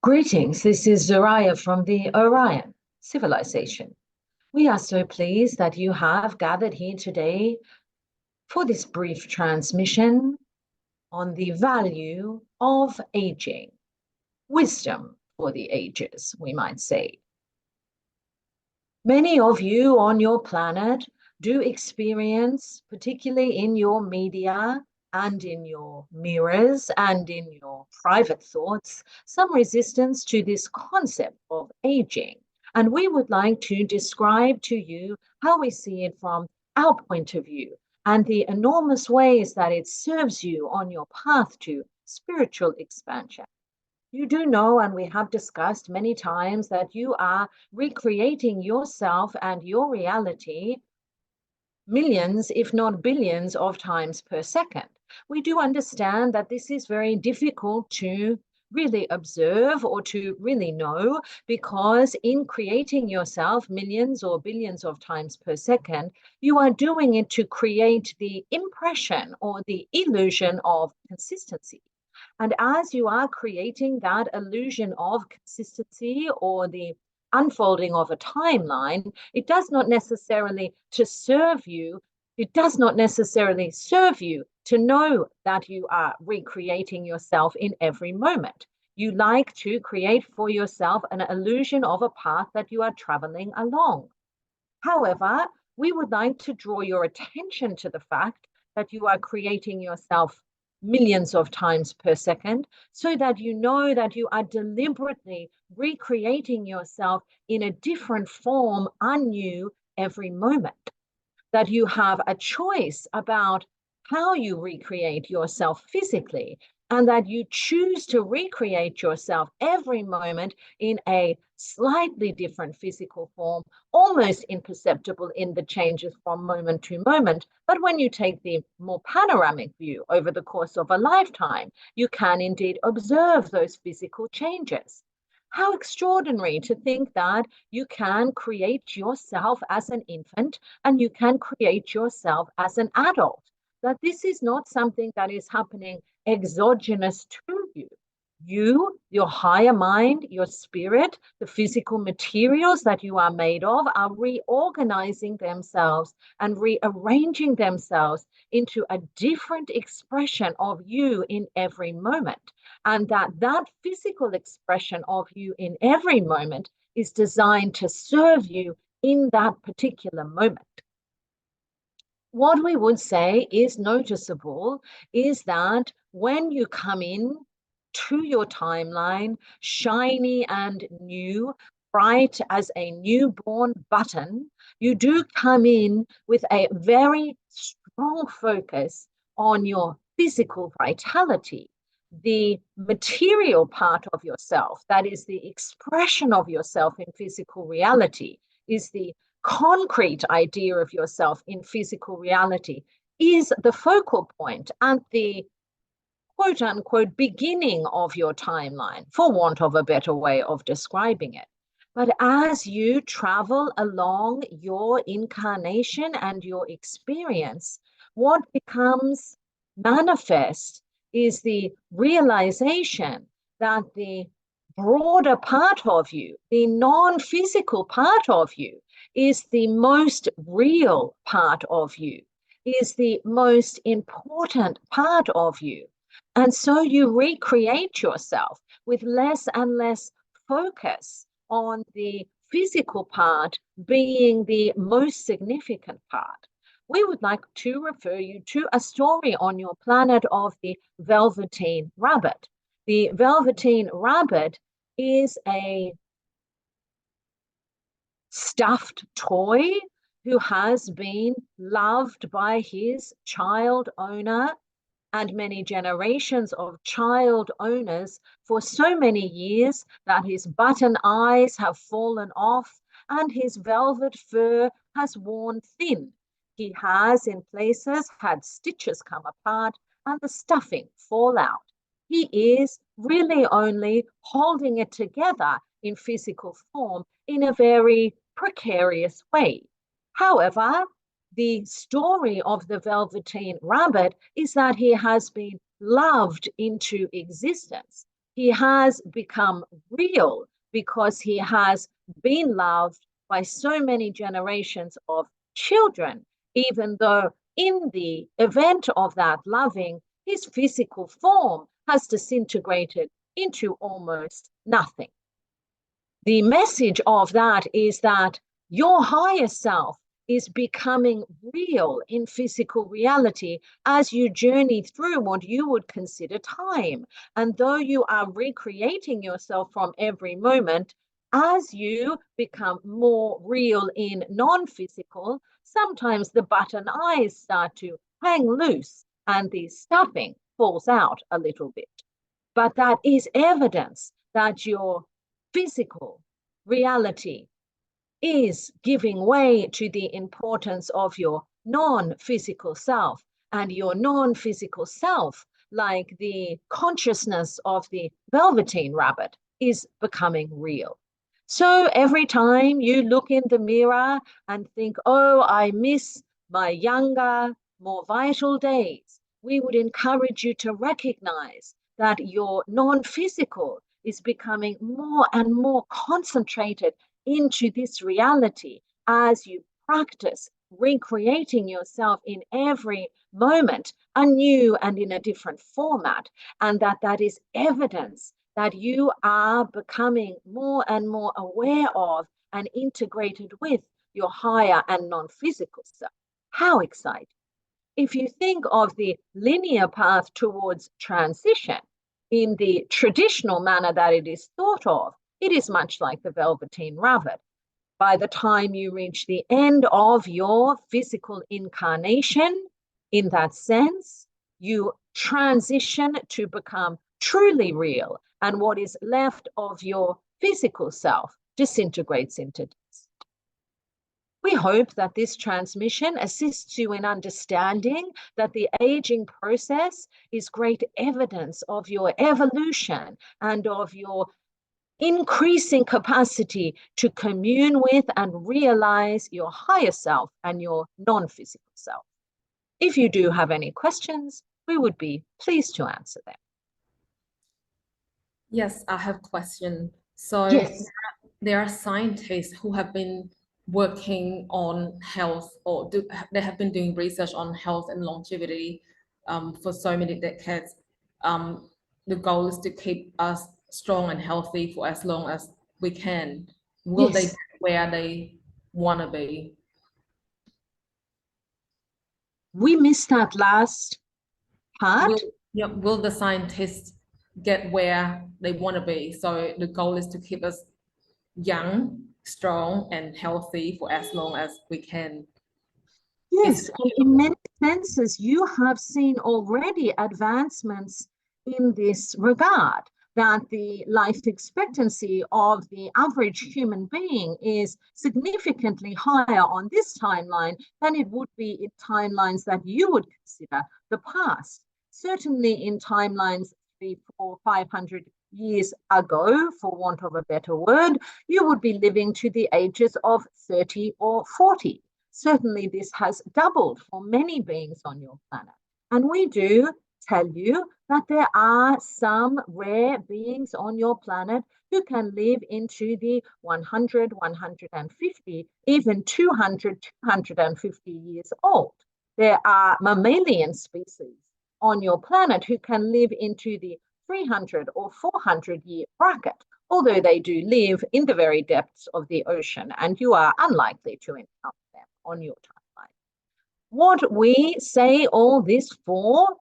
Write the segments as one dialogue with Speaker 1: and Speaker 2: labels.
Speaker 1: Greetings, this is Zariyah from the Orion civilization. We are so pleased that you have gathered here today for this brief transmission on the value of aging, wisdom for the ages, we might say. Many of you on your planet do experience, particularly in your media and in your mirrors and in your private thoughts, some resistance to this concept of aging. And we would like to describe to you how we see it from our point of view and the enormous ways that it serves you on your path to spiritual expansion. You do know, and we have discussed many times, that you are recreating yourself and your reality millions, if not billions, of times per second. We do understand that this is very difficult to really observe or to really know, because in creating yourself millions or billions of times per second, you are doing it to create the impression or the illusion of consistency. And as you are creating that illusion of consistency or the unfolding of a timeline, it does not necessarily serve you to know that you are recreating yourself in every moment. You like to create for yourself an illusion of a path that you are traveling along. However, we would like to draw your attention to the fact that you are creating yourself millions of times per second, so that you know that you are deliberately recreating yourself in a different form, anew, every moment. That you have a choice about how you recreate yourself physically, and that you choose to recreate yourself every moment in a slightly different physical form, almost imperceptible in the changes from moment to moment. But when you take the more panoramic view over the course of a lifetime, you can indeed observe those physical changes. How extraordinary to think that you can create yourself as an infant and you can create yourself as an adult. That this is not something that is happening exogenous to you. You, your higher mind, your spirit, the physical materials that you are made of are reorganizing themselves and rearranging themselves into a different expression of you in every moment. And that physical expression of you in every moment is designed to serve you in that particular moment. What we would say is noticeable is that when you come in to your timeline, shiny and new, bright as a newborn button, you do come in with a very strong focus on your physical vitality. The material part of yourself, that is the expression of yourself in physical reality, is the concrete idea of yourself in physical reality, is the focal point and the quote unquote beginning of your timeline, for want of a better way of describing it. But as you travel along your incarnation and your experience, what becomes manifest is the realization that the broader part of you, the non-physical part of you, is the most real part of you, is the most important part of you. And so you recreate yourself with less and less focus on the physical part being the most significant part. We would like to refer you to a story on your planet of the Velveteen Rabbit. The Velveteen Rabbit is a stuffed toy who has been loved by his child owner and many generations of child owners for so many years that his button eyes have fallen off and his velvet fur has worn thin. He has in places had stitches come apart and the stuffing fall out. He is really only holding it together in physical form in a very precarious way. However, the story of the Velveteen Rabbit is that he has been loved into existence. He has become real because he has been loved by so many generations of children, even though in the event of that loving, his physical form has disintegrated into almost nothing. The message of that is that your higher self is becoming real in physical reality as you journey through what you would consider time. And though you are recreating yourself from every moment, as you become more real in non-physical, sometimes the button eyes start to hang loose and the stuffing falls out a little bit. But that is evidence that your physical reality is giving way to the importance of your non-physical self, and your non-physical self, like the consciousness of the velveteen rabbit, is becoming real. So every time you look in the mirror and think, oh, I miss my younger, more vital days, we would encourage you to recognize that your non-physical is becoming more and more concentrated into this reality as you practice recreating yourself in every moment anew and in a different format, and that is evidence that you are becoming more and more aware of and integrated with your higher and non-physical self. How exciting! If you think of the linear path towards transition in the traditional manner that it is thought of, it is much like the velveteen rabbit. By the time you reach the end of your physical incarnation, in that sense, you transition to become truly real, and what is left of your physical self disintegrates into dust. We hope that this transmission assists you in understanding that the aging process is great evidence of your evolution and of your increasing capacity to commune with and realize your higher self and your non-physical self. If you do have any questions, we would be pleased to answer them.
Speaker 2: Yes, I have a question. So
Speaker 1: Yes.
Speaker 2: there are scientists who have been working on health, or they have been doing research on health and longevity for so many decades. The goal is to keep us strong and healthy for as long as we can. Will they
Speaker 1: Yes.
Speaker 2: get where they want to be?
Speaker 1: We missed that last part.
Speaker 2: Will the scientists get where they want to be? So the goal is to keep us young, strong, and healthy for as long as we can.
Speaker 1: Yes, and in many senses, you have seen already advancements in this regard, that the life expectancy of the average human being is significantly higher on this timeline than it would be in timelines that you would consider the past. Certainly in timelines 300, 400, 500 years ago, for want of a better word, you would be living to the ages of 30 or 40. Certainly this has doubled for many beings on your planet. And we do tell you that there are some rare beings on your planet who can live into the 100, 150, even 200, 250 years old. There are mammalian species on your planet who can live into the 300 or 400 year bracket, although they do live in the very depths of the ocean, and you are unlikely to encounter them on your timeline. What we say all this for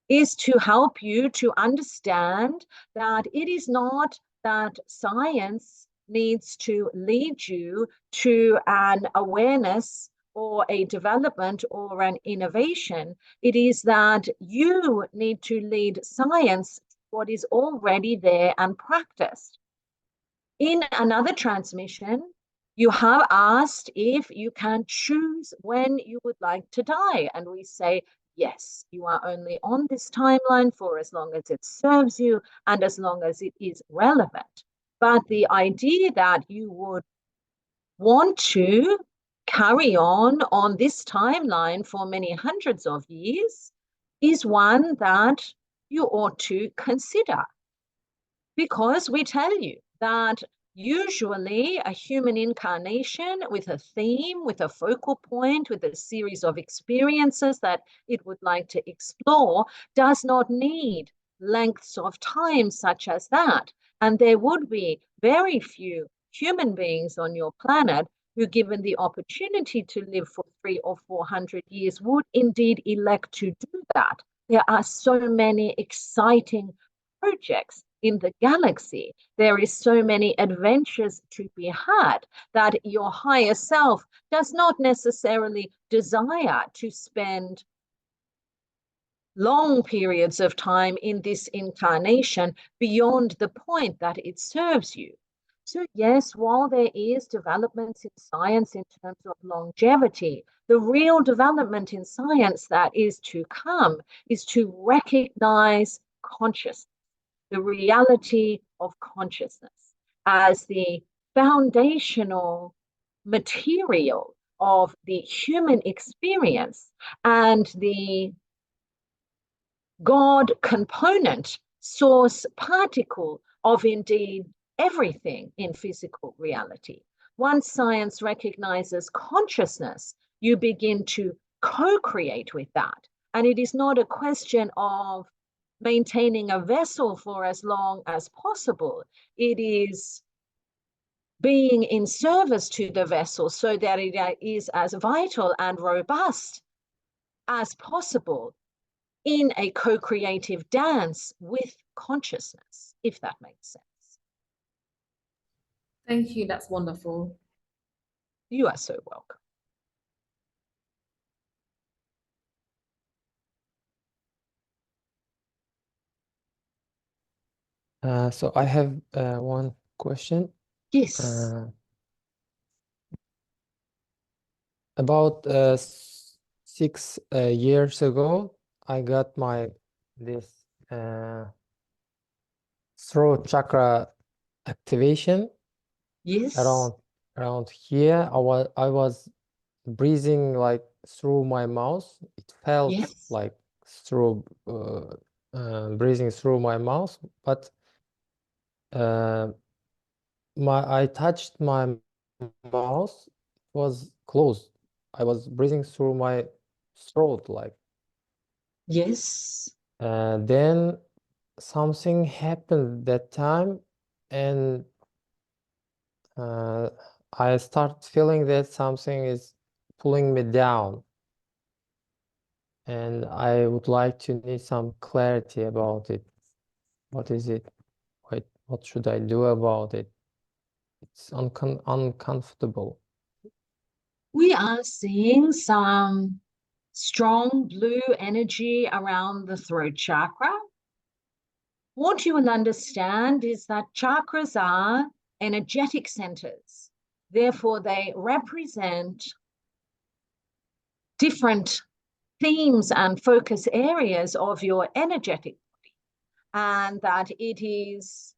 Speaker 1: is to help you to understand that it is not that science needs to lead you to an awareness or a development or an innovation. It is that you need to lead science to what is already there and practiced. In another transmission, you have asked if you can choose when you would like to die. And we say, yes, you are only on this timeline for as long as it serves you and as long as it is relevant. But the idea that you would want to carry on this timeline for many hundreds of years is one that you ought to consider. Because we tell you that usually a human incarnation with a theme, with a focal point, with a series of experiences that it would like to explore does not need lengths of time such as that. And there would be very few human beings on your planet who, given the opportunity to live for 300 or 400 years, would indeed elect to do that. There are so many exciting projects in the galaxy. There is so many adventures to be had that your higher self does not necessarily desire to spend long periods of time in this incarnation beyond the point that it serves you. So yes, while there is developments in science in terms of longevity, the real development in science that is to come is to recognize consciousness, the reality of consciousness as the foundational material of the human experience and the God component, source particle of indeed everything in physical reality. Once science recognizes consciousness, you begin to co-create with that. And it is not a question of maintaining a vessel for as long as possible. It is being in service to the vessel so that it is as vital and robust as possible in a co-creative dance with consciousness, if that makes sense.
Speaker 2: Thank you. That's wonderful.
Speaker 1: You are so welcome.
Speaker 3: So I have one question.
Speaker 1: Yes.
Speaker 3: About 6 years ago, I got this throat chakra activation.
Speaker 1: Yes.
Speaker 3: Around here. I was breathing like through my mouth. It felt
Speaker 1: Yes.
Speaker 3: like through breathing through my mouth, but I touched my mouth, it was closed. I was breathing through my throat, like.
Speaker 1: Yes.
Speaker 3: Then something happened that time, and I start feeling that something is pulling me down, and I would like to need some clarity about it. What is it? What should I do about it? It's uncomfortable.
Speaker 1: We are seeing some strong blue energy around the throat chakra. What you will understand is that chakras are energetic centers. Therefore, they represent different themes and focus areas of your energetic body, and that it is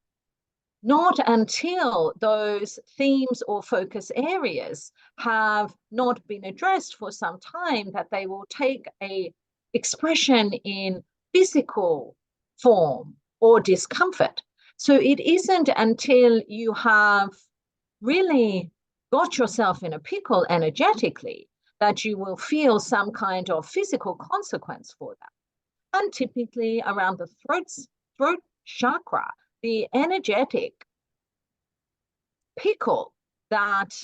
Speaker 1: not until those themes or focus areas have not been addressed for some time that they will take a expression in physical form or discomfort. So it isn't until you have really got yourself in a pickle energetically that you will feel some kind of physical consequence for that. And typically around the throat chakra, the energetic pickle that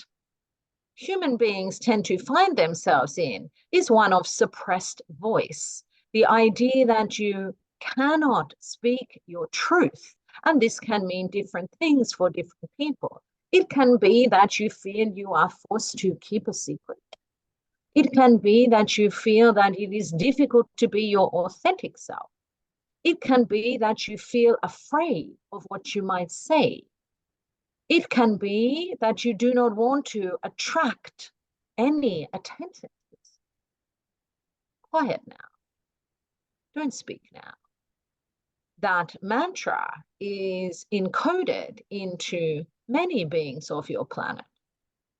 Speaker 1: human beings tend to find themselves in is one of suppressed voice. The idea that you cannot speak your truth. And this can mean different things for different people. It can be that you feel you are forced to keep a secret. It can be that you feel that it is difficult to be your authentic self. It can be that you feel afraid of what you might say. It can be that you do not want to attract any attention. Quiet now. Don't speak now. That mantra is encoded into many beings of your planet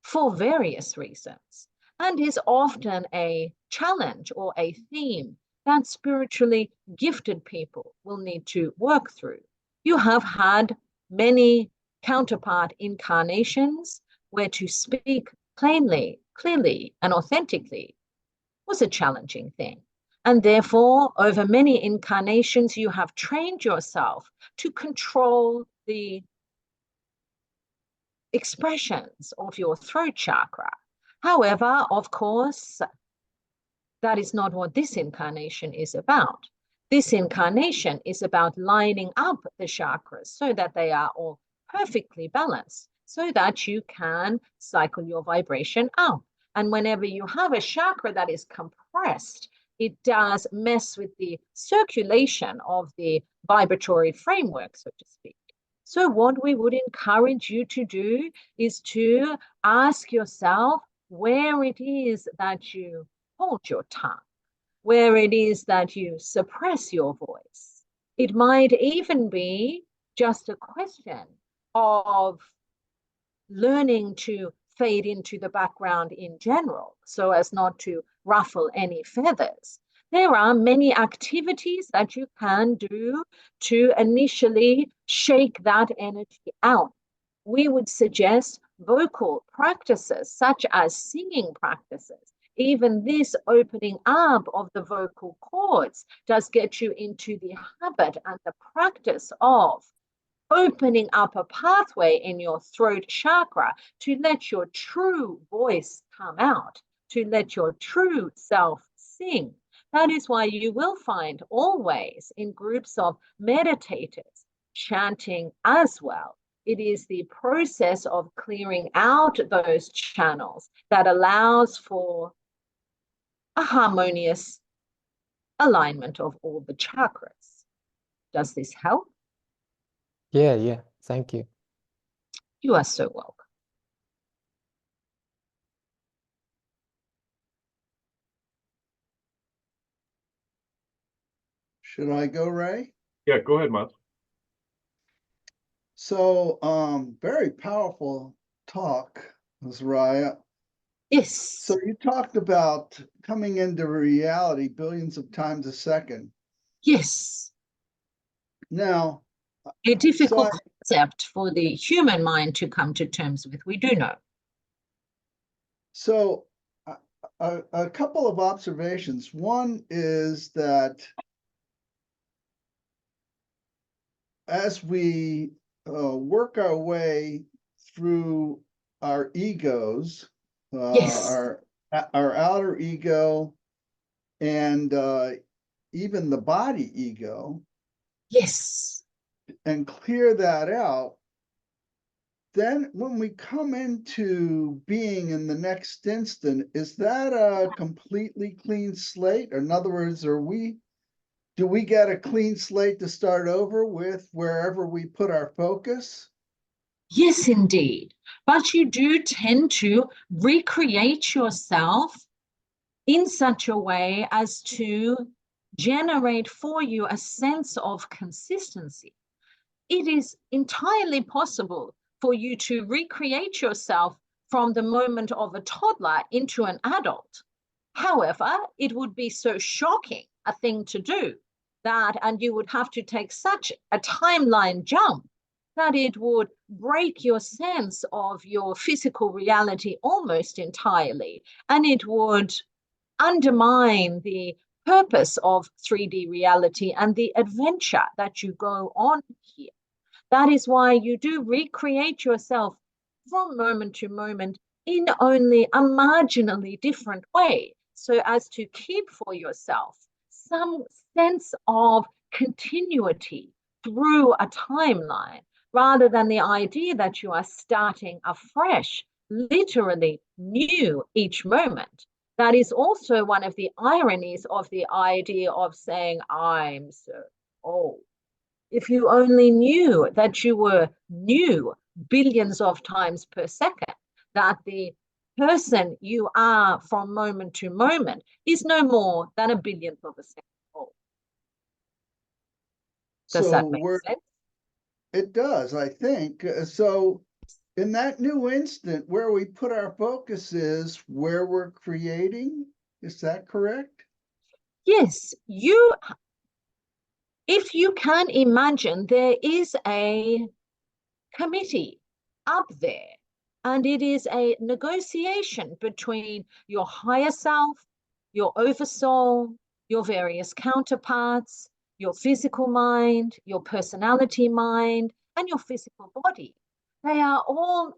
Speaker 1: for various reasons, and is often a challenge or a theme that spiritually gifted people will need to work through. You have had many counterpart incarnations where to speak plainly, clearly, and authentically was a challenging thing. And therefore, over many incarnations, you have trained yourself to control the expressions of your throat chakra. However, of course, that is not what this incarnation is about. This incarnation is about lining up the chakras so that they are all perfectly balanced, so that you can cycle your vibration up. And whenever you have a chakra that is compressed, it does mess with the circulation of the vibratory framework, so to speak. So what we would encourage you to do is to ask yourself where it is that you hold your tongue, where it is that you suppress your voice. It might even be just a question of learning to fade into the background in general, so as not to ruffle any feathers. There are many activities that you can do to initially shake that energy out. We would suggest vocal practices such as singing practices. Even this opening up of the vocal cords does get you into the habit and the practice of opening up a pathway in your throat chakra to let your true voice come out, to let your true self sing. That is why you will find always in groups of meditators chanting as well. It is the process of clearing out those channels that allows for a harmonious alignment of all the chakras. Does this help?
Speaker 3: Yeah, thank you.
Speaker 1: You are so welcome.
Speaker 4: Should I go, Ray?
Speaker 5: Yeah, go ahead, Matt.
Speaker 4: So, very powerful talk, Zariyah.
Speaker 1: Yes.
Speaker 4: So you talked about coming into reality billions of times a second.
Speaker 1: Yes.
Speaker 4: Now,
Speaker 1: A difficult concept for the human mind to come to terms with, we do know.
Speaker 4: So a couple of observations. One is that as we work our way through our egos,
Speaker 1: Yes.
Speaker 4: our outer ego, and even the body ego,
Speaker 1: Yes.
Speaker 4: and clear that out, then when we come into being in the next instant, is that a completely clean slate? In other words, do we get a clean slate to start over with wherever we put our focus?
Speaker 1: Yes, indeed. But you do tend to recreate yourself in such a way as to generate for you a sense of consistency. It is entirely possible for you to recreate yourself from the moment of a toddler into an adult. However, it would be so shocking a thing to do that, and you would have to take such a timeline jump that it would break your sense of your physical reality almost entirely, and it would undermine the purpose of 3D reality and the adventure that you go on here. That is why you do recreate yourself from moment to moment in only a marginally different way, so as to keep for yourself some sense of continuity through a timeline, rather than the idea that you are starting afresh, literally new each moment. That is also one of the ironies of the idea of saying, I'm so old. If you only knew that you were new billions of times per second, that the person you are from moment to moment is no more than a billionth of a second old. Does that make sense?
Speaker 4: It does, I think. So in that new instant where we put our focus is where we're creating. Is that correct?
Speaker 1: Yes, if you can imagine, there is a committee up there. And it is a negotiation between your higher self, your oversoul, your various counterparts, your physical mind, your personality mind, and your physical body. They are all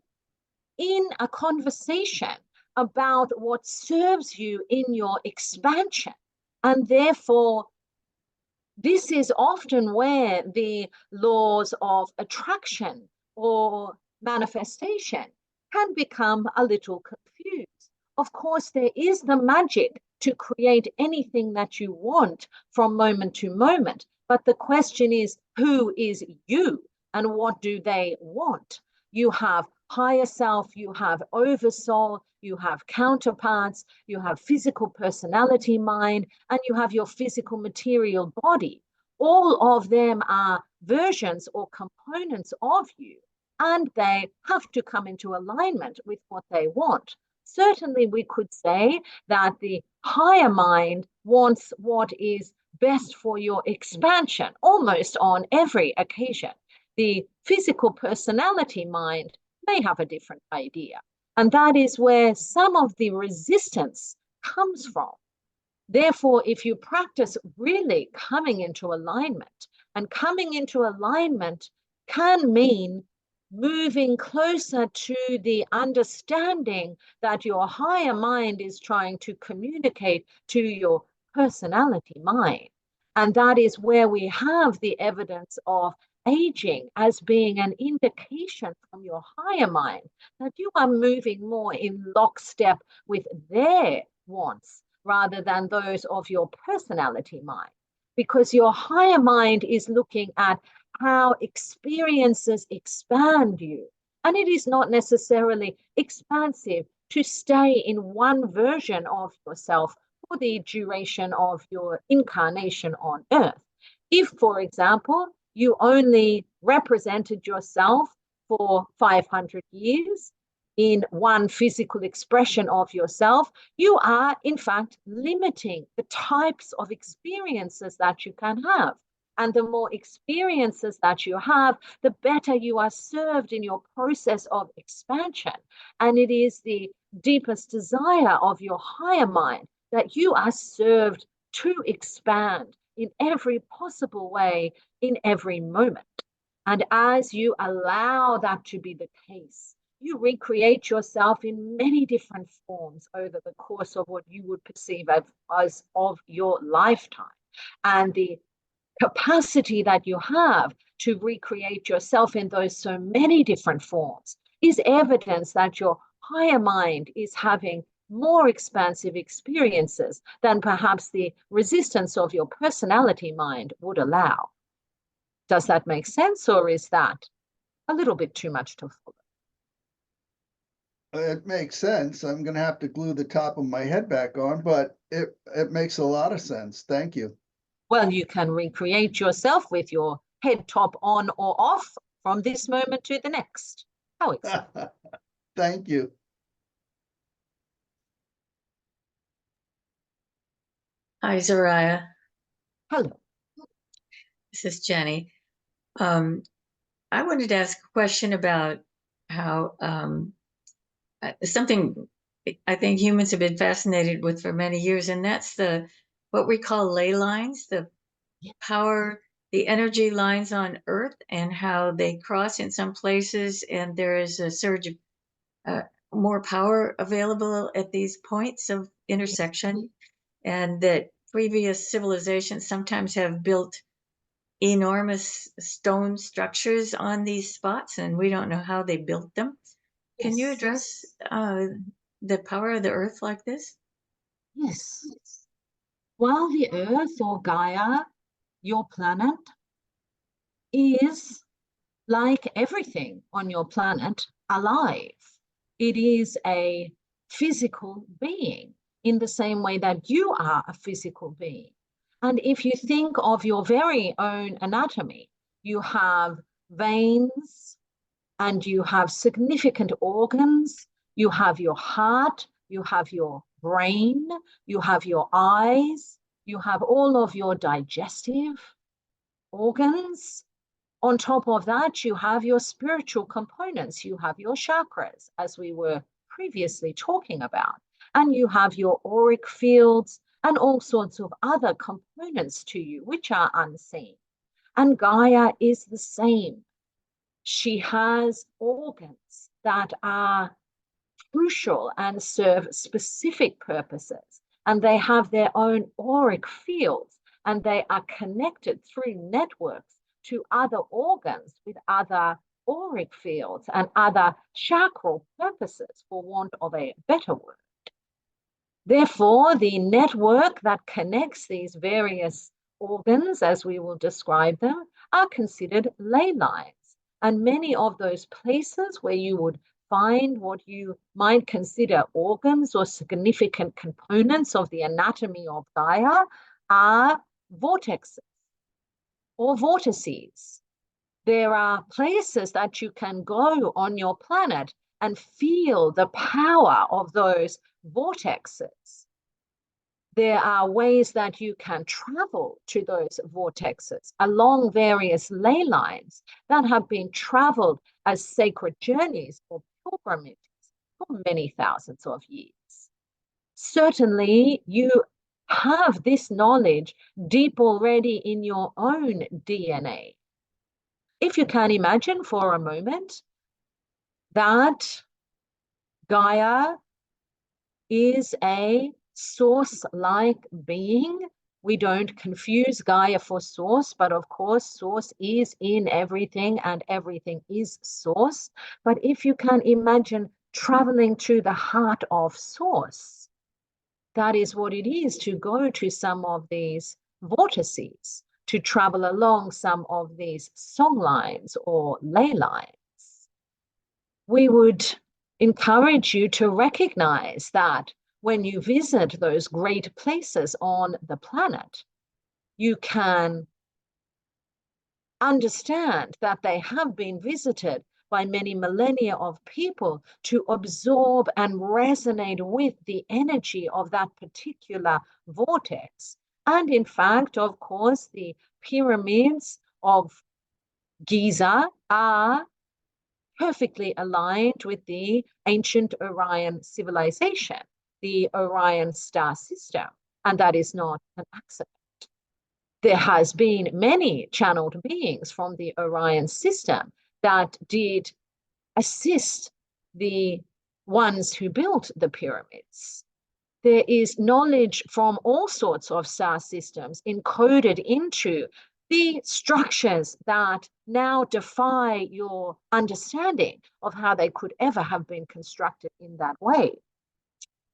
Speaker 1: in a conversation about what serves you in your expansion. And therefore, this is often where the laws of attraction or manifestation can become a little confused. Of course, there is the magic to create anything that you want from moment to moment. But the question is, who is you and what do they want? You have higher self, you have oversoul, you have counterparts, you have physical personality mind, and you have your physical material body. All of them are versions or components of you, and they have to come into alignment with what they want. Certainly, we could say that the higher mind wants what is best for your expansion, almost on every occasion. The physical personality mind may have a different idea. And that is where some of the resistance comes from. Therefore, if you practice really coming into alignment, and coming into alignment can mean moving closer to the understanding that your higher mind is trying to communicate to your personality mind. And that is where we have the evidence of aging as being an indication from your higher mind that you are moving more in lockstep with their wants rather than those of your personality mind. Because your higher mind is looking at how experiences expand you. And it is not necessarily expansive to stay in one version of yourself for the duration of your incarnation on Earth. If, for example, you only represented yourself for 500 years in one physical expression of yourself, you are, in fact, limiting the types of experiences that you can have. And the more experiences that you have, the better you are served in your process of expansion. And it is the deepest desire of your higher mind that you are served to expand in every possible way, in every moment. And as you allow that to be the case, you recreate yourself in many different forms over the course of what you would perceive as of your lifetime. And the capacity that you have to recreate yourself in those so many different forms is evidence that your higher mind is having more expansive experiences than perhaps the resistance of your personality mind would allow. Does that make sense, or is that a little bit too much to follow?
Speaker 4: It makes sense. I'm going to have to glue the top of my head back on, but it makes a lot of sense. Thank you.
Speaker 1: Well, you can recreate yourself with your head top on or off from this moment to the next. How exciting.
Speaker 4: Thank you.
Speaker 5: Hi, Zariyah.
Speaker 1: Hello.
Speaker 5: This is Jenny. I wanted to ask a question about how something I think humans have been fascinated with for many years, and that's what we call ley lines, the power, the energy lines on Earth, and how they cross in some places, and there is a surge of more power available at these points of intersection, and that previous civilizations sometimes have built enormous stone structures on these spots, and we don't know how they built them. Can you address the power of the Earth like this?
Speaker 1: Yes. While the Earth or Gaia, your planet, is like everything on your planet, alive. It is a physical being in the same way that you are a physical being. And if you think of your very own anatomy, you have veins and you have significant organs, you have your heart, you have your brain, you have your eyes, you have all of your digestive organs, On top of that, you have your spiritual components. You have your chakras, as we were previously talking about, and you have your auric fields and all sorts of other components to you, which are unseen. And Gaia is the same. She has organs that are crucial and serve specific purposes, and they have their own auric fields, and they are connected through networks to other organs with other auric fields and other chakral purposes, for want of a better word. Therefore, the network that connects these various organs, as we will describe them, are considered ley lines. And many of those places where you would find what you might consider organs or significant components of the anatomy of Gaia are vortexes or vortices. There are places that you can go on your planet and feel the power of those vortexes. There are ways that you can travel to those vortexes along various ley lines that have been traveled as sacred journeys or pilgrimages for many thousands of years. Certainly, you have this knowledge deep already in your own DNA. If you can imagine for a moment that Gaia is a source-like being. We don't confuse Gaia for source, but of course, source is in everything and everything is source. But if you can imagine traveling to the heart of source, that is what it is to go to some of these vortices, to travel along some of these song lines or ley lines. We would encourage you to recognize that when you visit those great places on the planet, you can understand that they have been visited by many millennia of people to absorb and resonate with the energy of that particular vortex. And in fact, of course, the pyramids of Giza are perfectly aligned with the ancient Orion civilization, the Orion star system, and that is not an accident. There has been many channeled beings from the Orion system that did assist the ones who built the pyramids. There is knowledge from all sorts of star systems encoded into the structures that now defy your understanding of how they could ever have been constructed in that way.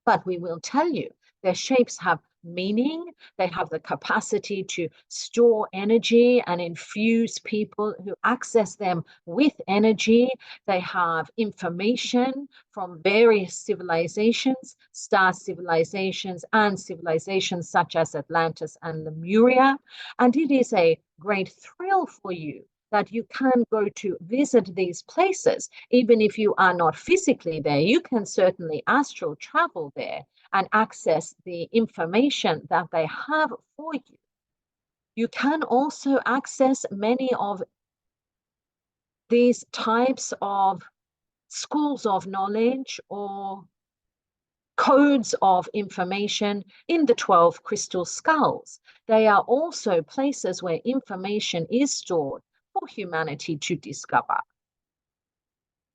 Speaker 1: But we will tell you, their shapes have meaning. They have the capacity to store energy and infuse people who access them with energy. They have information from various civilizations, star civilizations, and civilizations such as Atlantis and Lemuria. And it is a great thrill for you that you can go to visit these places. Even if you are not physically there, you can certainly astral travel there and access the information that they have for you. You can also access many of these types of schools of knowledge or codes of information in the 12 crystal skulls. They are also places where information is stored for humanity to discover.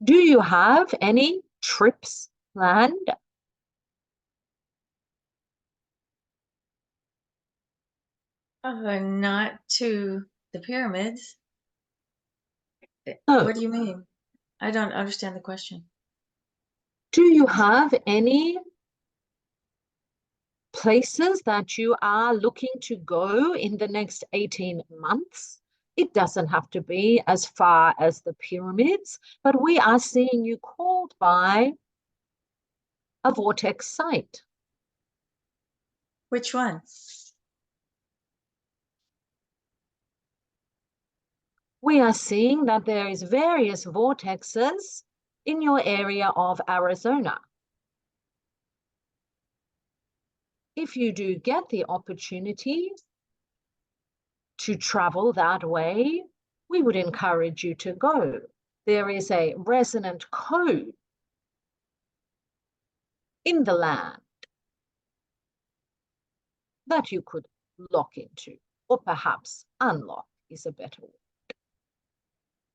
Speaker 1: Do you have any trips planned?
Speaker 5: Not to the pyramids.
Speaker 1: Oh.
Speaker 5: What do you mean? I don't understand the question.
Speaker 1: Do you have any places that you are looking to go in the next 18 months? It doesn't have to be as far as the pyramids, but we are seeing you called by a vortex site.
Speaker 5: Which one?
Speaker 1: We are seeing that there is various vortexes in your area of Arizona. If you do get the opportunity to travel that way, we would encourage you to go. There is a resonant code in the land that you could lock into, or perhaps unlock is a better word.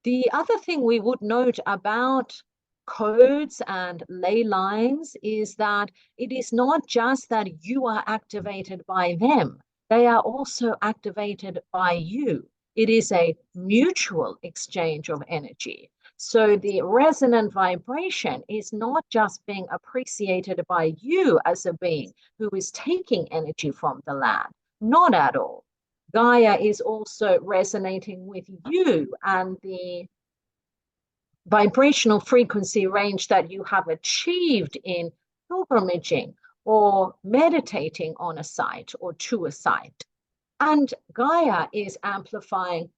Speaker 1: The other thing we would note about codes and ley lines is that it is not just that you are activated by them, they are also activated by you. It is a mutual exchange of energy. So the resonant vibration is not just being appreciated by you as a being who is taking energy from the land, not at all. Gaia is also resonating with you and the vibrational frequency range that you have achieved in pilgrimaging or meditating on a site or to a site. And Gaia is amplifying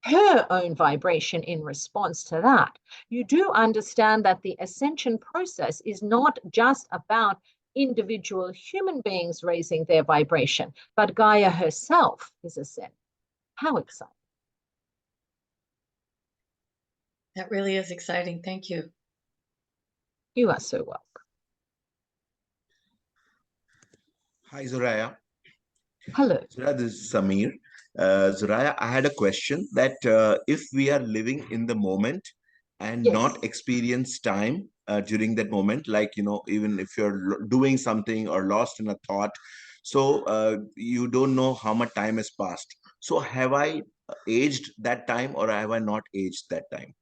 Speaker 1: her own vibration in response to that. You do understand that the ascension process is not just about individual human beings raising their vibration, but Gaia herself is ascending. How exciting.
Speaker 5: That really is exciting. Thank you.
Speaker 1: You are so welcome.
Speaker 6: Hi, Zariyah.
Speaker 1: Hello.
Speaker 6: Zariyah, this is Samir. Zariyah, I had a question that if we are living in the moment and
Speaker 1: Yes.
Speaker 6: not experience time during that moment, like, even if you're doing something or lost in a thought, so you don't know how much time has passed. So have I aged that time or have I not aged that time?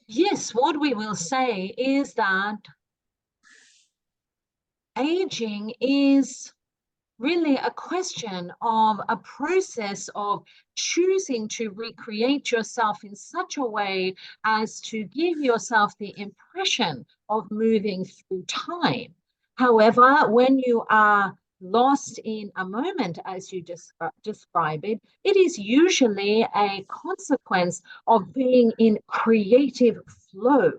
Speaker 1: Yes, what we will say is that aging is really a question of a process of choosing to recreate yourself in such a way as to give yourself the impression of moving through time. However, when you are lost in a moment, as you describe it, it is usually a consequence of being in creative flow,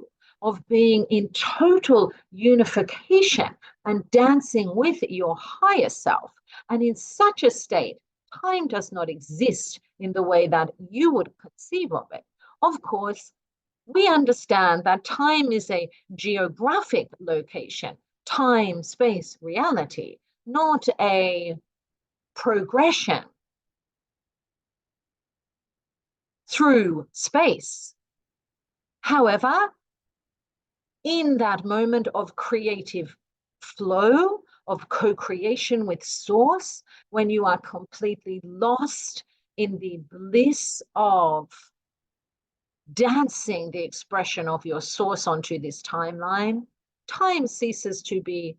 Speaker 1: of being in total unification and dancing with your higher self. And in such a state, time does not exist in the way that you would conceive of it. Of course, we understand that time is a geographic location, time, space, reality, not a progression through space. However, in that moment of creative flow, of co-creation with source, when you are completely lost in the bliss of dancing the expression of your source onto this timeline, time ceases to be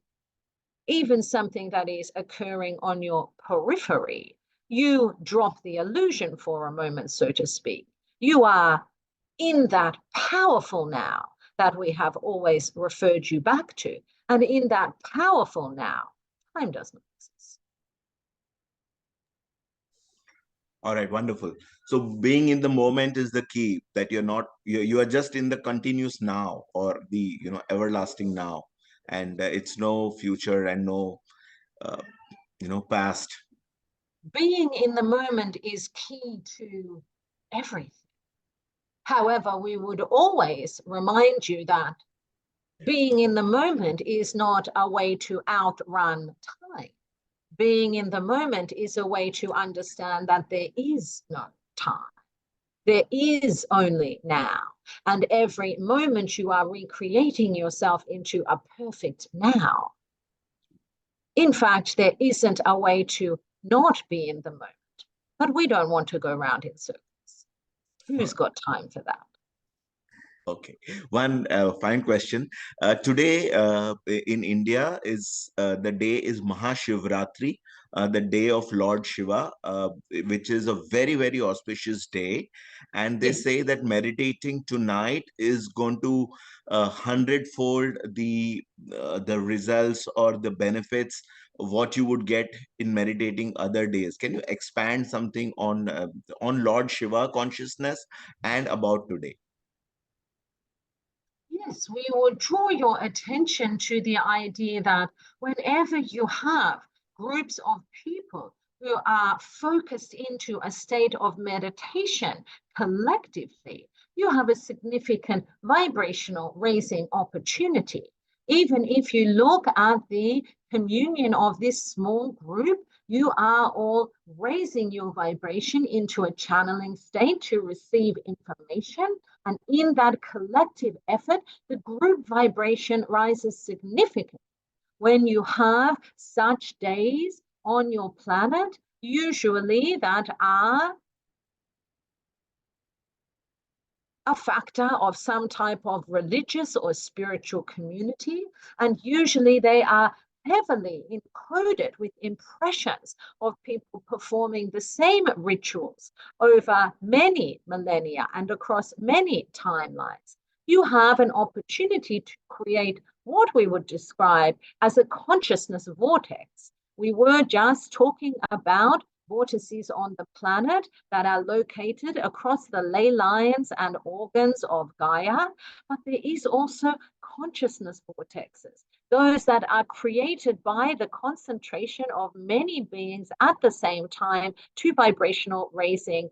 Speaker 1: even something that is occurring on your periphery. You drop the illusion for a moment, so to speak. You are in that powerful now that we have always referred you back to. And in that powerful now, time does not exist.
Speaker 6: All right, wonderful. So being in the moment is the key, that you are just in the continuous now, or the everlasting now, and it's no future and no past.
Speaker 1: Being in the moment is key to everything. However, we would always remind you that being in the moment is not a way to outrun time. Being in the moment is a way to understand that there is no time. There is only now. And every moment you are recreating yourself into a perfect now. In fact, there isn't a way to not be in the moment. But we don't want to go around in circles. Who's got time for that?
Speaker 6: Okay, one fine question. Today in India is the day is Mahashivratri, the day of Lord Shiva, which is a very, very auspicious day. And they
Speaker 1: Yes.
Speaker 6: say that meditating tonight is going to hundredfold the results or the benefits of what you would get in meditating other days. Can you expand something on Lord Shiva consciousness and about today?
Speaker 1: Yes, we would draw your attention to the idea that whenever you have groups of people who are focused into a state of meditation collectively, you have a significant vibrational raising opportunity. Even if you look at the communion of this small group, you are all raising your vibration into a channeling state to receive information. And in that collective effort, the group vibration rises significantly. When you have such days on your planet, usually that are a factor of some type of religious or spiritual community, and usually they are heavily encoded with impressions of people performing the same rituals over many millennia and across many timelines. You have an opportunity to create what we would describe as a consciousness vortex. We were just talking about vortices on the planet that are located across the ley lines and organs of Gaia, but there is also consciousness vortexes, those that are created by the concentration of many beings at the same time to vibrational raising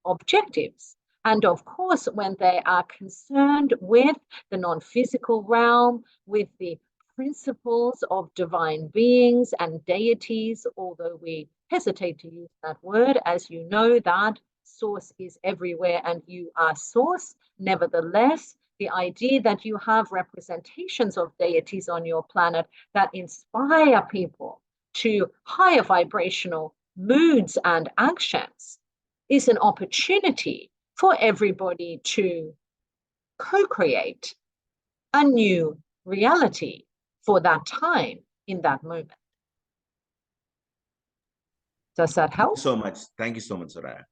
Speaker 1: objectives. And of course, when they are concerned with the non-physical realm, with the principles of divine beings and deities, although we hesitate to use that word, as you know that source is everywhere and you are source. Nevertheless, the idea that you have representations of deities on your planet that inspire people to higher vibrational moods and actions is an opportunity for everybody to co-create a new reality for that time in that moment. Does that help?
Speaker 6: So much. Thank you so much, Zariyah.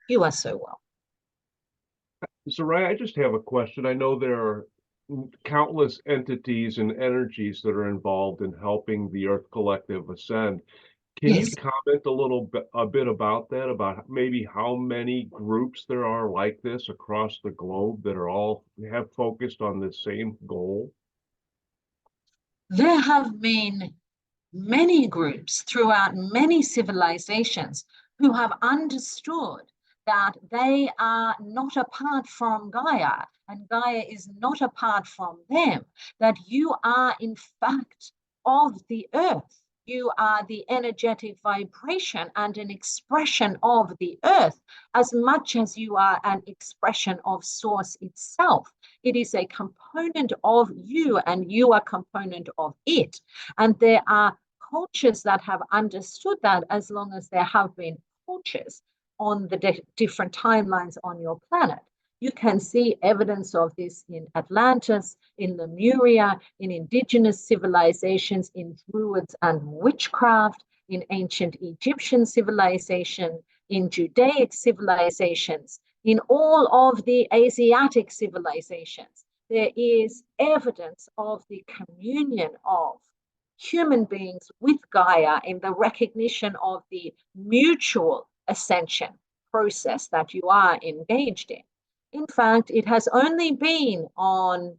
Speaker 1: You are so welcome.
Speaker 7: Zariyah, I just have a question. I know there are countless entities and energies that are involved in helping the Earth Collective ascend. Can
Speaker 1: Yes.
Speaker 7: you comment a bit about that, about maybe how many groups there are like this across the globe that are all have focused on the same goal?
Speaker 1: There have been many groups throughout many civilizations who have understood that they are not apart from Gaia and Gaia is not apart from them, that you are in fact of the earth. You are the energetic vibration and an expression of the earth as much as you are an expression of source itself. It is a component of you and you are a component of it. And there are cultures that have understood that as long as there have been cultures on the different timelines on your planet. You can see evidence of this in Atlantis, in Lemuria, in indigenous civilizations, in Druids and witchcraft, in ancient Egyptian civilization, in Judaic civilizations, in all of the Asiatic civilizations. There is evidence of the communion of human beings with Gaia in the recognition of the mutual ascension process that you are engaged in. In fact, it has only been on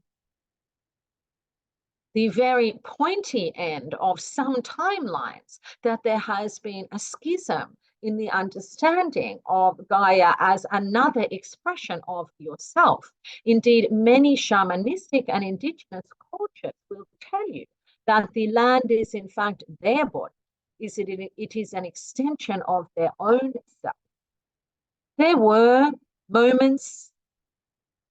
Speaker 1: the very pointy end of some timelines that there has been a schism in the understanding of Gaia as another expression of yourself. Indeed, many shamanistic and indigenous cultures will tell you that the land is in fact their body. It is an extension of their own self. There were moments,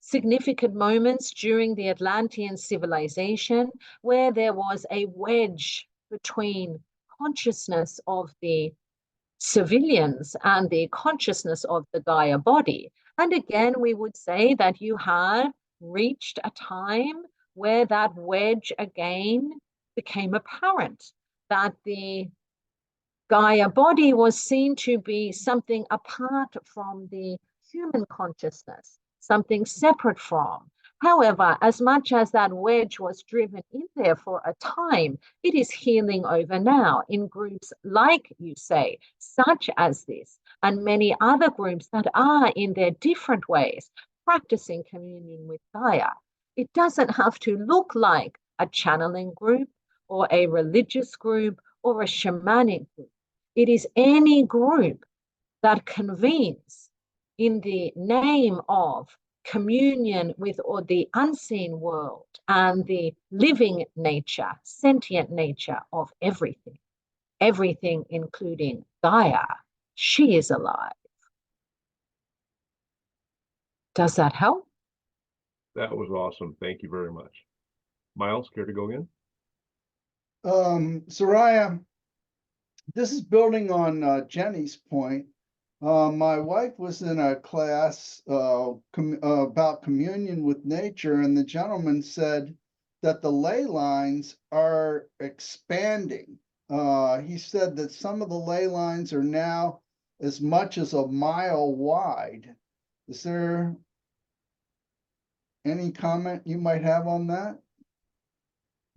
Speaker 1: significant moments during the Atlantean civilization where there was a wedge between consciousness of the civilians and the consciousness of the Gaia body. And again, we would say that you have reached a time where that wedge again became apparent, that the Gaia body was seen to be something apart from the human consciousness, something separate from. However, as much as that wedge was driven in there for a time, it is healing over now in groups like you say, such as this, and many other groups that are in their different ways practicing communion with Gaia. It doesn't have to look like a channeling group or a religious group or a shamanic group. It is any group that convenes in the name of communion with or the unseen world and the living nature, sentient nature of everything. Everything including Gaia. She is alive. Does that help?
Speaker 7: That was awesome. Thank you very much. Miles, care to go in?
Speaker 4: Zariyah, this is building on Jenny's point. My wife was in a class about communion with nature, and the gentleman said that the ley lines are expanding. He said that some of the ley lines are now as much as 1 mile wide. Is there any comment you might have on that?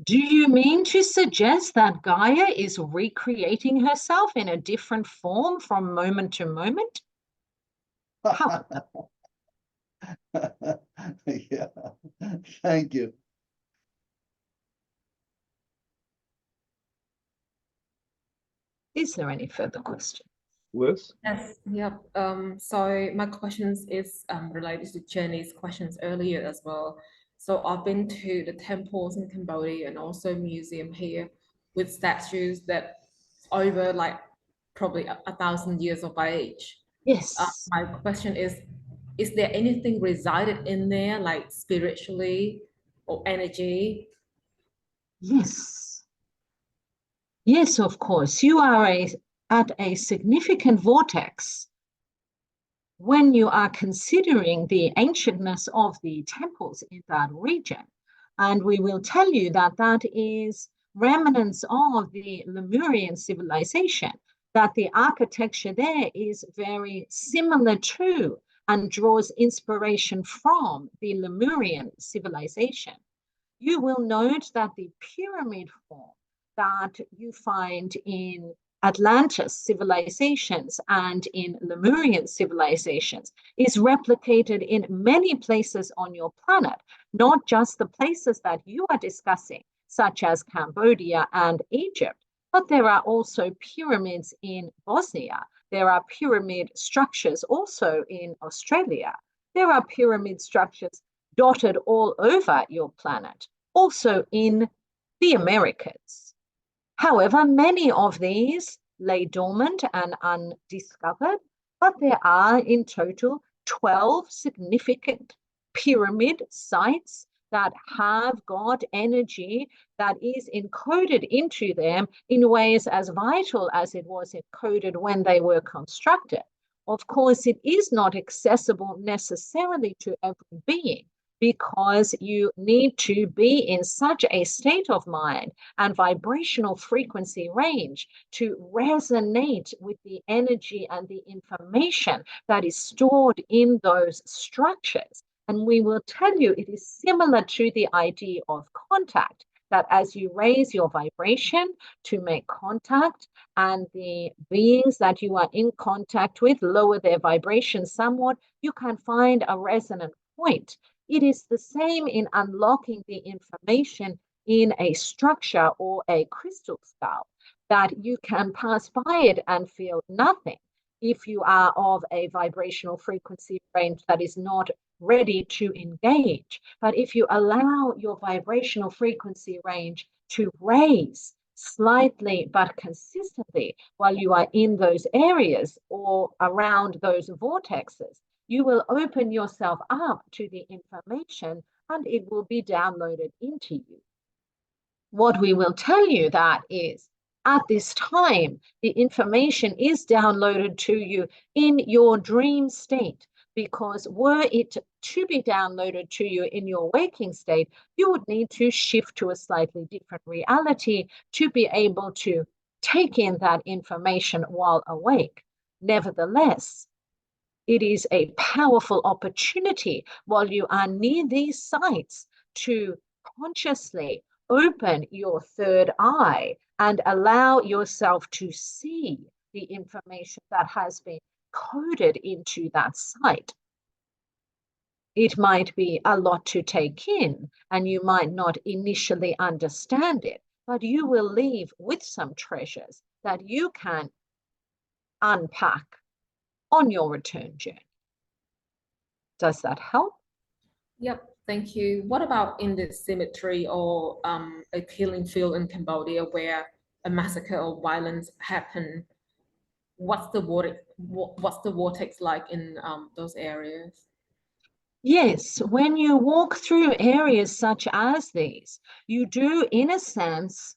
Speaker 1: Do you mean to suggest that Gaia is recreating herself in a different form from moment to moment?
Speaker 4: Yeah, thank you.
Speaker 1: Is there any further question?
Speaker 7: Liz?
Speaker 2: Yes, yep. So my questions is related to Jenny's questions earlier as well. So I've been to the temples in Cambodia and also museum here with statues that over like probably 1,000 years of age.
Speaker 1: Yes.
Speaker 2: My question is there anything resided in there like spiritually or energy?
Speaker 1: Yes. Yes, of course. You are at a significant vortex when you are considering the ancientness of the temples in that region. And we will tell you that that is remnants of the Lemurian civilization, that the architecture there is very similar to and draws inspiration from the Lemurian civilization. You will note that the pyramid form that you find in Atlantis civilizations and in Lemurian civilizations is replicated in many places on your planet, not just the places that you are discussing, such as Cambodia and Egypt, but there are also pyramids in Bosnia. There are pyramid structures also in Australia. There are pyramid structures dotted all over your planet, also in the Americas. However, many of these lay dormant and undiscovered, but there are in total 12 significant pyramid sites that have got energy that is encoded into them in ways as vital as it was encoded when they were constructed. Of course, it is not accessible necessarily to every being, because you need to be in such a state of mind and vibrational frequency range to resonate with the energy and the information that is stored in those structures. And we will tell you it is similar to the idea of contact, that as you raise your vibration to make contact and the beings that you are in contact with lower their vibration somewhat, you can find a resonant point. It is the same in unlocking the information in a structure or a crystal skull, that you can pass by it and feel nothing if you are of a vibrational frequency range that is not ready to engage. But if you allow your vibrational frequency range to raise slightly but consistently while you are in those areas or around those vortexes, you will open yourself up to the information and it will be downloaded into you. What we will tell you that is, at this time, the information is downloaded to you in your dream state, because were it to be downloaded to you in your waking state, you would need to shift to a slightly different reality to be able to take in that information while awake. Nevertheless, it is a powerful opportunity while you are near these sites to consciously open your third eye and allow yourself to see the information that has been coded into that site. It might be a lot to take in, and you might not initially understand it, but you will leave with some treasures that you can unpack on your return journey. Does that help?
Speaker 2: Yep, thank you. What about in the Symmetry or a killing field in Cambodia where a massacre or violence happened? What's the vortex like in those areas?
Speaker 1: Yes, when you walk through areas such as these, you do, in a sense,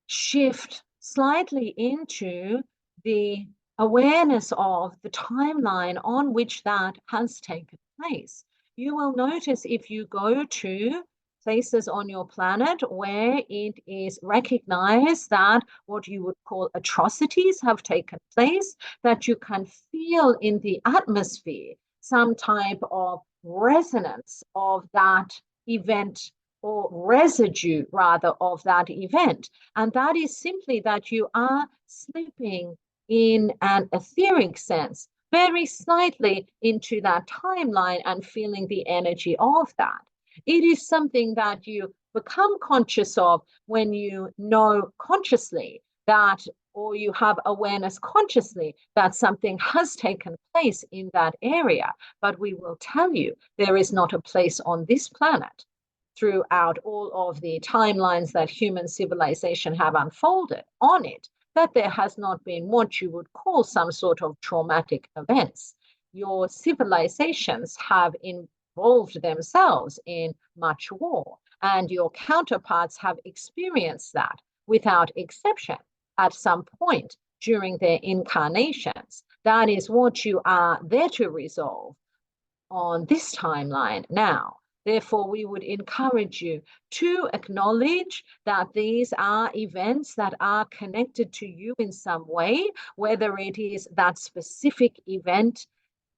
Speaker 1: shift slightly into the awareness of the timeline on which that has taken place. You will notice if you go to places on your planet where it is recognized that what you would call atrocities have taken place, that you can feel in the atmosphere some type of resonance of that event, or residue rather of that event. And that is simply that you are slipping in an etheric sense very slightly into that timeline and feeling the energy of that. It is something that you become conscious of when you know consciously that, or you have awareness consciously that something has taken place in that area. But we will tell you there is not a place on this planet throughout all of the timelines that human civilization have unfolded on it, that there has not been what you would call some sort of traumatic events. Your civilizations have involved themselves in much war, and your counterparts have experienced that without exception at some point during their incarnations. That is what you are there to resolve on this timeline now. Therefore, we would encourage you to acknowledge that these are events that are connected to you in some way, whether it is that specific event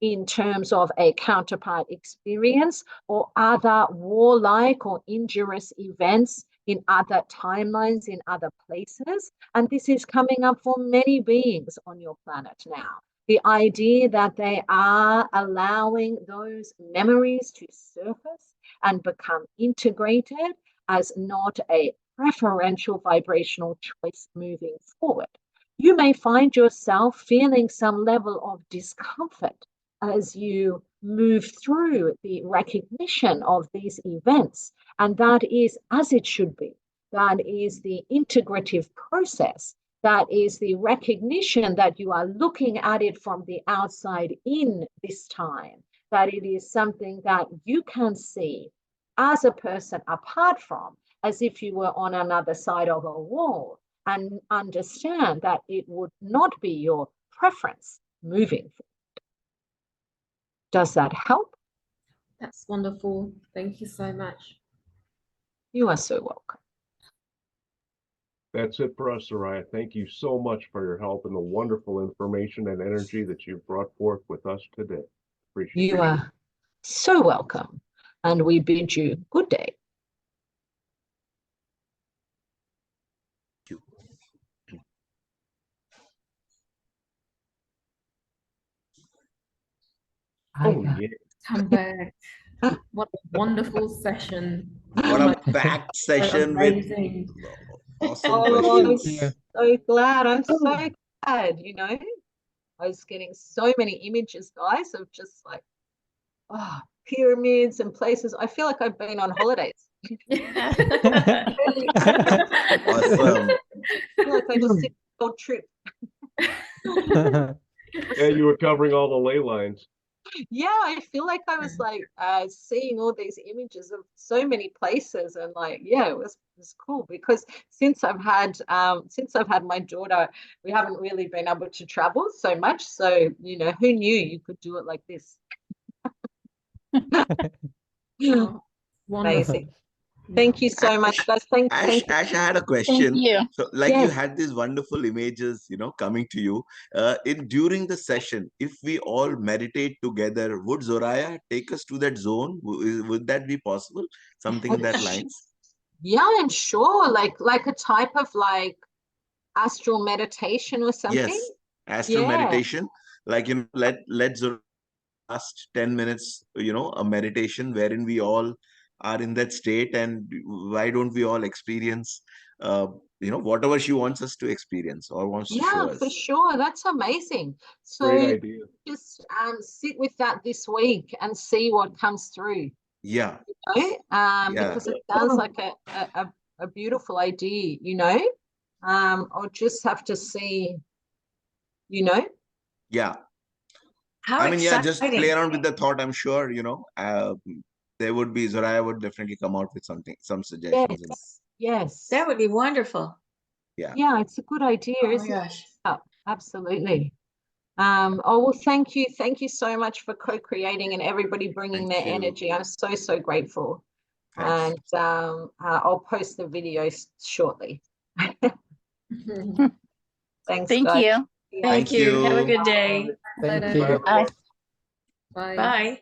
Speaker 1: in terms of a counterpart experience or other warlike or injurious events in other timelines, in other places. And this is coming up for many beings on your planet now. The idea that they are allowing those memories to surface and become integrated as not a preferential vibrational choice moving forward. You may find yourself feeling some level of discomfort as you move through the recognition of these events, and that is as it should be. That is the integrative process. That is the recognition that you are looking at it from the outside in this time, that it is something that you can see as a person apart from, as if you were on another side of a wall, and understand that it would not be your preference moving forward. Does that help?
Speaker 2: That's wonderful. Thank you so much.
Speaker 1: You are so welcome.
Speaker 7: That's it for us, Zariyah. Thank you so much for your help and the wonderful information and energy that you've brought forth with us today. Appreciate it.
Speaker 1: You are so welcome, and we bid you good day.
Speaker 7: Oh, yeah.
Speaker 2: Come back. What a wonderful session.
Speaker 6: What a packed session with
Speaker 2: Amazing.
Speaker 6: awesome
Speaker 1: Oh, I'm
Speaker 6: questions.
Speaker 1: so glad. I'm so glad, you know. I was getting so many images, guys, of just like, oh, pyramids and places. I feel like I've been on holidays.
Speaker 6: Awesome.
Speaker 1: I feel like I just did a whole trip.
Speaker 7: Yeah, you were covering all the ley lines.
Speaker 1: Yeah, I feel like I was like seeing all these images of so many places, and like, yeah, it was cool because since I've had my daughter, we haven't really been able to travel so much. So, you know, who knew you could do it like this?
Speaker 2: Oh,
Speaker 1: Amazing. Thank you so much, guys. Thank
Speaker 6: Ash,
Speaker 1: you.
Speaker 6: I had a
Speaker 8: Thank
Speaker 6: question.
Speaker 8: you.
Speaker 6: So, like you
Speaker 1: Yes.
Speaker 6: had these wonderful images, coming to you. During the session, if we all meditate together, would Zariyah take us to that zone? Would that be possible? Something in that lines?
Speaker 1: Yeah, I'm sure. Like a type of like astral meditation or something.
Speaker 6: Yes, astral
Speaker 1: Yeah.
Speaker 6: meditation. Like let Zariyah last 10 minutes, a meditation wherein we all are in that state, and why don't we all experience whatever she wants us to experience or wants to show
Speaker 1: Yeah, for
Speaker 6: us.
Speaker 1: sure. That's amazing. So
Speaker 7: Great idea.
Speaker 1: just sit with that this week and see what comes through.
Speaker 6: Yeah,
Speaker 1: You know?
Speaker 6: Yeah.
Speaker 1: Because it sounds like a beautiful idea, you know. I'll just have to see, you know.
Speaker 6: yeah.
Speaker 5: How
Speaker 6: I mean, yeah,
Speaker 5: exciting.
Speaker 6: just play around with the thought. I'm sure, there would be, Zariyah would definitely come out with some suggestions.
Speaker 1: Yes, yes.
Speaker 5: That would be wonderful.
Speaker 1: Yeah, it's a good idea,
Speaker 5: Oh my
Speaker 1: isn't it?
Speaker 5: gosh.
Speaker 1: Yeah, absolutely. Oh, well, thank you so much for co-creating and everybody bringing
Speaker 6: Thank
Speaker 1: their
Speaker 6: you.
Speaker 1: energy. I'm so grateful.
Speaker 6: Thanks.
Speaker 1: And I'll post the video shortly. Thanks,
Speaker 8: Thank
Speaker 1: guys.
Speaker 8: you.
Speaker 5: Thank you. Have a good day.
Speaker 3: Thank
Speaker 2: Bye.
Speaker 3: you.
Speaker 8: Bye.
Speaker 2: Bye.
Speaker 5: Bye.